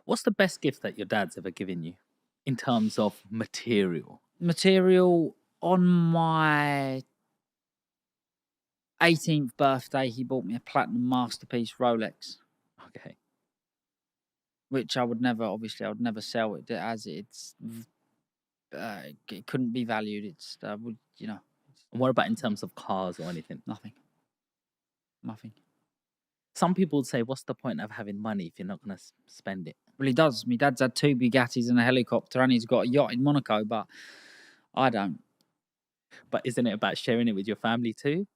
What's the best gift that your dad's ever given you in terms of material? Material, on my 18th birthday, he bought me a platinum masterpiece Rolex, Okay. which I would never sell it as it couldn't be valued. It's And what about in terms of cars or anything? nothing. Some people would say, what's the point of having money if you're not going to spend it? Well, he does. My dad's had 2 Bugattis and a helicopter, and he's got a yacht in Monaco, but I don't. But isn't it about sharing it with your family too?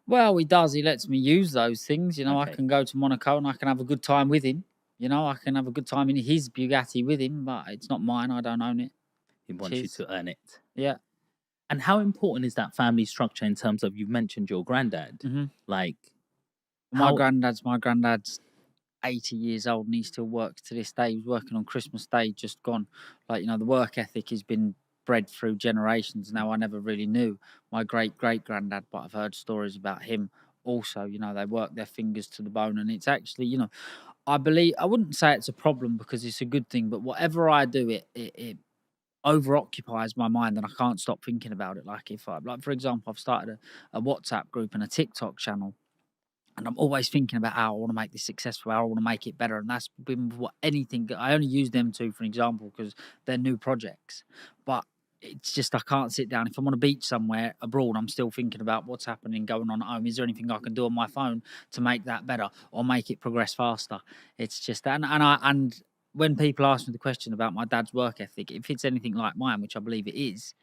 Well, he does. He lets me use those things. I Okay. can go to Monaco and I can have a good time with him. I can have a good time in his Bugatti with him, but it's not mine. I don't own it. He wants you to earn it. Yeah. And how important is that family structure in terms of, you mentioned your granddad? Mm-hmm. Like, My granddad's 80 years old and he still works to this day. He was working on Christmas Day, just gone. The work ethic has been bred through generations. Now, I never really knew my great-great-granddad, but I've heard stories about him also. They work their fingers to the bone, and it's actually, I wouldn't say it's a problem because it's a good thing, but whatever I do, it over-occupies my mind and I can't stop thinking about it. For example, I've started a WhatsApp group and a TikTok channel, and I'm always thinking about how I want to make this successful, how I want to make it better. And that's been anything. I only use them two for an example because they're new projects. But it's just I can't sit down. If I'm on a beach somewhere abroad, I'm still thinking about what's happening, going on at home. Is there anything I can do on my phone to make that better or make it progress faster? It's just and when people ask me the question about my dad's work ethic, if it's anything like mine, which I believe it is,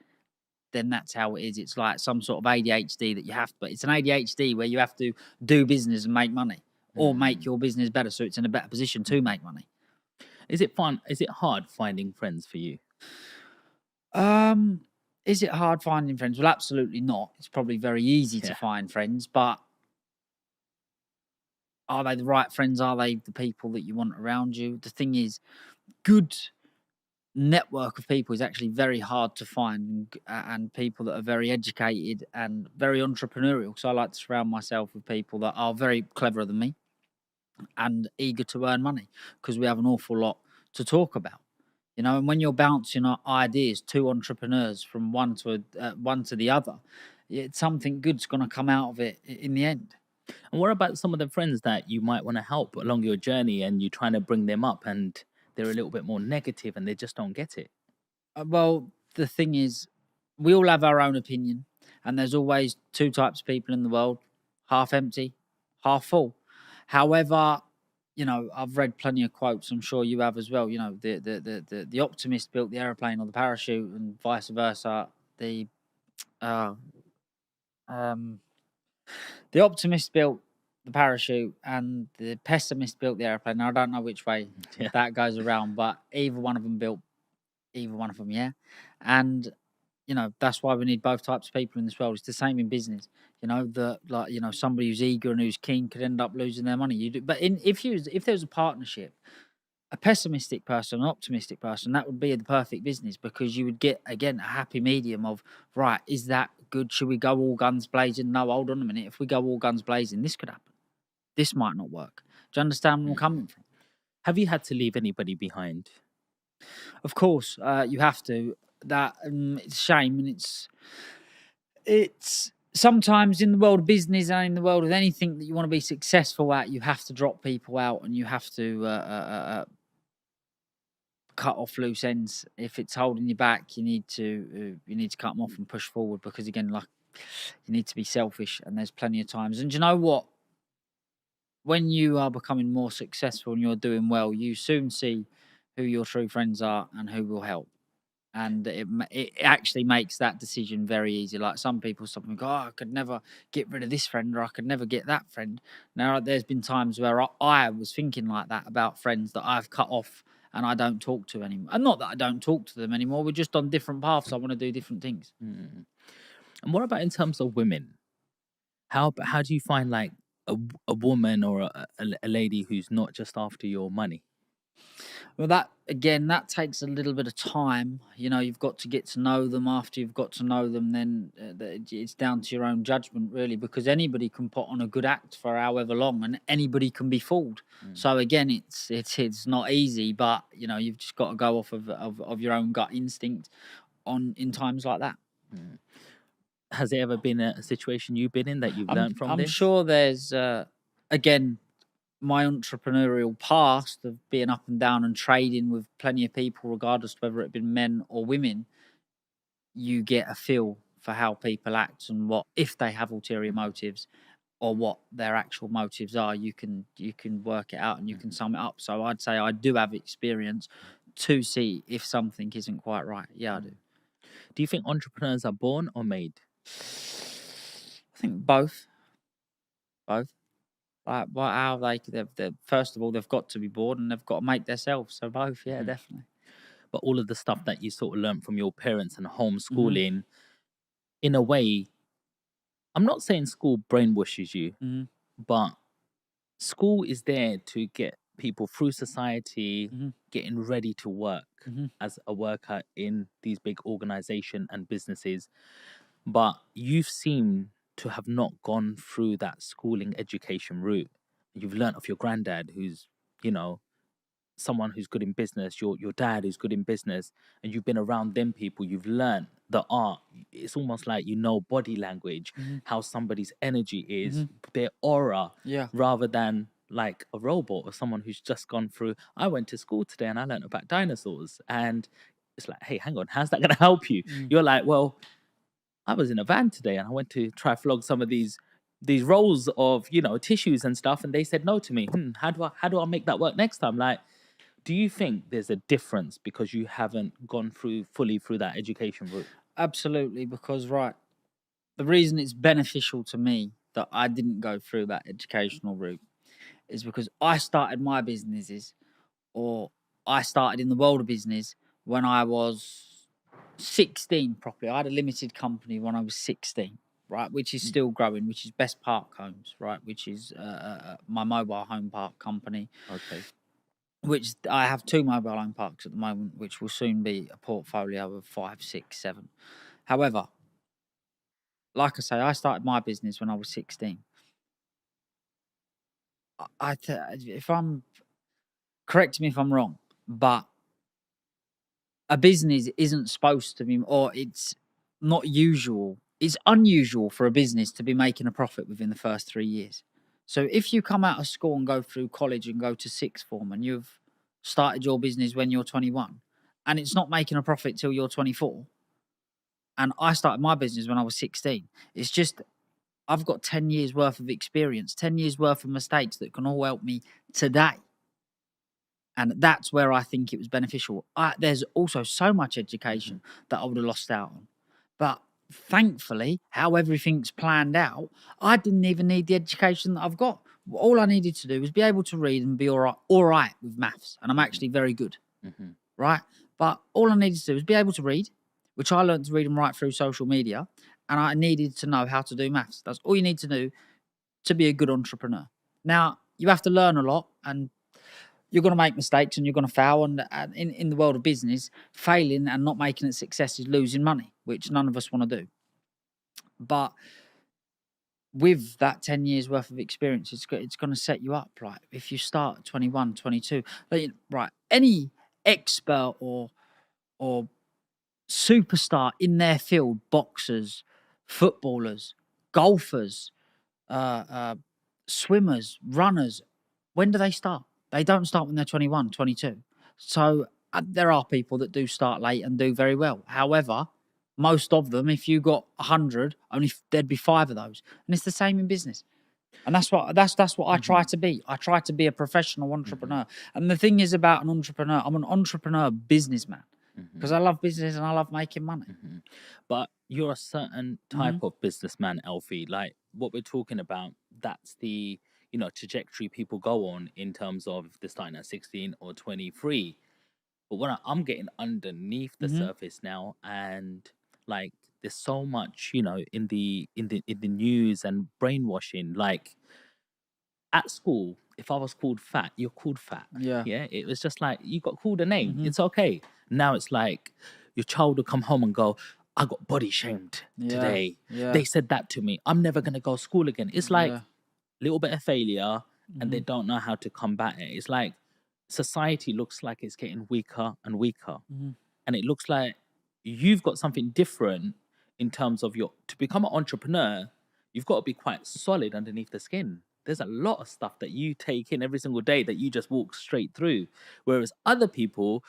then that's how it is. It's like some sort of ADHD that you have to, but it's an ADHD where you have to do business and make money or make your business better so it's in a better position to make money. Is it fun? Is it hard finding friends for you? Is it hard finding friends? Well, absolutely not. It's probably very easy to find friends, but are they the right friends? Are they the people that you want around you? The thing is, good network of people is actually very hard to find, and people that are very educated and very entrepreneurial. So I like to surround myself with people that are very cleverer than me and eager to earn money because we have an awful lot to talk about. And when you're bouncing ideas to entrepreneurs from one to the other, something good's going to come out of it in the end. And what about some of the friends that you might want to help along your journey and you're trying to bring them up and they're a little bit more negative and they just don't get it? Well, the thing is, we all have our own opinion, and there's always 2 types of people in the world: half empty, half full. However, I've read plenty of quotes. I'm sure you have as well. The optimist built the aeroplane or the parachute, and vice versa. The optimist built the parachute, and the pessimist built the aeroplane. Now, I don't know which way that goes around, but either one of them built either one of them, yeah. And that's why we need both types of people in this world. It's the same in business. Somebody who's eager and who's keen could end up losing their money. But if there's a partnership, a pessimistic person, an optimistic person, that would be the perfect business because you would get again a happy medium of, right, is that good? Should we go all guns blazing? No, hold on a minute. If we go all guns blazing, this could happen. This might not work. Do you understand where I'm coming from? Have you had to leave anybody behind? Of course, you have to. That it's a shame, and it's sometimes in the world of business and in the world of anything that you want to be successful at, you have to drop people out and you have to cut off loose ends. If it's holding you back, you need to cut them off and push forward because again, like you need to be selfish. And there's plenty of times. And you know what? When you are becoming more successful and you're doing well, you soon see who your true friends are and who will help. And it actually makes that decision very easy. Like some people stop and go, I could never get rid of this friend or I could never get that friend. Now, there's been times where I was thinking like that about friends that I've cut off and I don't talk to anymore. And not that I don't talk to them anymore. We're just on different paths. I want to do different things. And what about in terms of women? How do you find like a woman or a lady who's not just after your money? Well, that takes a little bit of time. You've got to get to know them. After you've got to know them, then it's down to your own judgment, really, because anybody can put on a good act for however long, and anybody can be fooled. Mm, So again, it's not easy, but you've just got to go off of your own gut instinct in times like that. mm. Has there ever been a situation you've been in that you've I'm learned from I'm this? sure there's again my entrepreneurial past of being up and down and trading with plenty of people, regardless of whether it been men or women. You get a feel for how people act and what if they have ulterior Mhm, motives or what their actual motives are. You can work it out and you can mhm. sum it up. So I'd say I do have experience to see if something isn't quite right. Yeah, I do. Mm. Do you think entrepreneurs are born or made? I think both. Both. How they've first of all they've got to be bored and they've got to make themselves. So both, yeah, Mhm. definitely. But all of the stuff that you sort of learned from your parents and Hmm. homeschooling, in a way, I'm not saying school brainwashes you, Hmm. but school is there to get people through society, Hmm. getting ready to work Hmm. as a worker in these big organization and businesses. But you've seemed to have not gone through that schooling education route. You've learnt off your granddad, who's, you know, someone who's good in business, your dad who's good in business, and you've been around them people, you've learned the art. It's almost like you know body language, Hmm. how somebody's energy is, Hmm. their aura, Yeah. rather than like a robot or someone who's just gone through. I went to school today and I learned about dinosaurs, and it's like, hey, hang on, how's that going to help you? Mm. You're like, well, I was in a van today and I went to try flog some of these rolls of tissues and stuff, and they said no to me. How do I make that work next time? Like, do you think there's a difference because you haven't gone through fully through that education route? Absolutely, because right, the reason it's beneficial to me that I didn't go through that educational route is because I started my businesses or I started in the world of business when I was 16 properly. I had a limited company when I was 16, right, which is Mm, still growing, which is Best Park Homes, right, which is my mobile home park company, okay. which I have two mobile home parks at the moment, which will soon be a portfolio of 5, 6, 7. However, like I say, I started my business when I was 16. If I'm correct me if I'm wrong, but a business isn't supposed to be, or it's not usual. It's unusual for a business to be making a profit within the first 3 years. So if you come out of school and go through college and go to sixth form and you've started your business when you're 21 and it's not making a profit till you're 24, and I started my business when I was 16, it's just I've got 10 years worth of experience, 10 years worth of mistakes that can all help me today. And that's where I think it was beneficial. There's also so much Hmm. education that I would have lost out on. But thankfully, how everything's planned out, I didn't even need the education that I've got. All I needed to do was be able to read and be all right with maths. And I'm Hmm. actually very good, Hmm. right? But all I needed to do was be able to read, which I learned to read and write through social media. And I needed to know how to do maths. That's all you need to do to be a good entrepreneur. Now, you have to learn a lot and you're going to make mistakes and you're going to fail. And in the world of business, failing and not making it success is losing money, which none of us want to do. But with that 10 years worth of experience, it's going to set you up. Right. If you start at 21, 22, right, any expert or superstar in their field, boxers, footballers, golfers, uh, uh, swimmers, runners, when do they start? They don't start when they're 21, 22. So there are people that do start late and do very well. However, most of them, if you got 100, only there'd be 5 of those. And it's the same in business. And that's what I try Hmm. to be. I try to be a professional Hmm. entrepreneur. And the thing is about an entrepreneur, I'm an entrepreneur businessman because Hmm. I love business and I love making money. Hmm. But you're a certain type Hmm. of businessman, Alfie. Like what we're talking about, that's the trajectory people go on in terms of if they're starting at 16 or 23. But when I'm getting underneath the Hmm. surface now, and like there's so much, in the news and brainwashing. Like at school, if I was called fat, you're called fat. Yeah. Yeah. It was just like, you got called a name. Mhm. It's okay. Now it's like your child will come home and go, I got body shamed Yeah. today. Yeah. They said that to me. I'm never going to go to school again. It's like Yeah. little bit of failure and they Mhm. don't know how to combat it. It's like society looks like it's getting weaker and weaker. Mhm. And it looks like you've got something different in terms of to become an entrepreneur, you've got to be quite solid underneath the skin. There's a lot of stuff that you take in every single day that you just walk straight through. Whereas other people,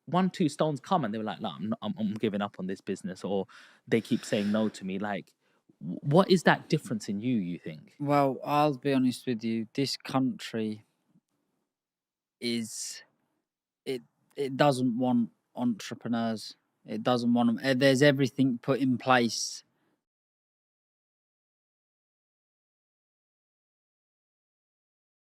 one, two stones come and they were like, no, I'm giving up on this business, or they keep saying no to me. Like, what is that difference in you think? Well, I'll be honest with you. This country is it. It doesn't want entrepreneurs. It doesn't want them. There's everything put in place